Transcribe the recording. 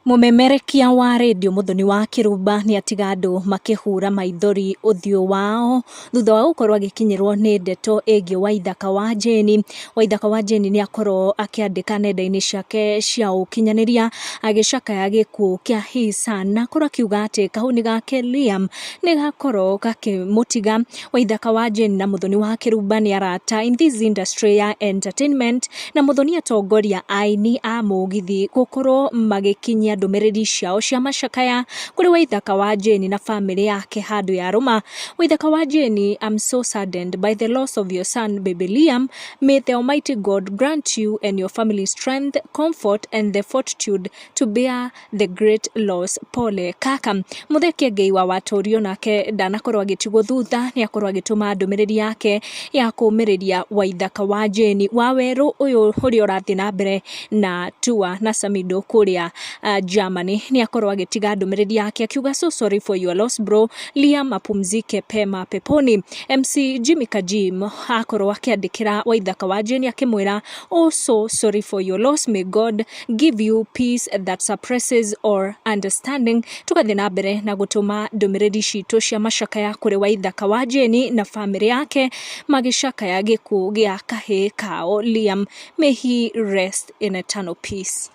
Mumemerekia wa radio Muthoni wa Kirumba ni atiga andu makihura maithori uthio wao thutha wa gukorwo agikinyirwo ni ndeto egi Waithaka wa Jeni. Waithaka wa Jeni ni akorwo akiandika nenda-ini ciake cia ukinyaniria agicakaya gikuo kia Kieha na korwo akiuga ati kahuni gake Liam ni gakorwo gakimutiga. Waithaka wa Jeni na Muthoni wa Kirumba ni arata in this industry ya entertainment, na Muthoni atongoria aini a mugithi gukorwo magikinyia ndumiriri ciao cia macakaya kuri Waithaka wa Jeni na family yake handu ya Roma. Waithaka wa Jeni, I'm so saddened by the loss of your son baby Liam. May the Almighty God grant you and your family strength, comfort and the fortitude to bear the great loss. Pole kaka. Mutheki Ngai wa watorio nake ndanakorwo agitigwo thutha, ni akorwo agituma ndumiriri yake ya kumiriria Waithaka wa Jeni wa weru uyu uri urathi na mbere na tour na Samido kuria Germany. Ni akorwo agitiga ndumiriri yake akiuga so sorry for your loss bro, Liam apumzike pema peponi. MC Jimmy Kajim akorwo akiandikira Waithaka wa Jeni akimwira oh so sorry for your loss, may God give you peace that suppresses all understanding. Tukathi na mbere na gutuma ndumiriri citu cia macakaya kuri Waithaka wa Jeni na family yake magicakaya gikuo gia kahi kao Liam. May he rest in eternal peace.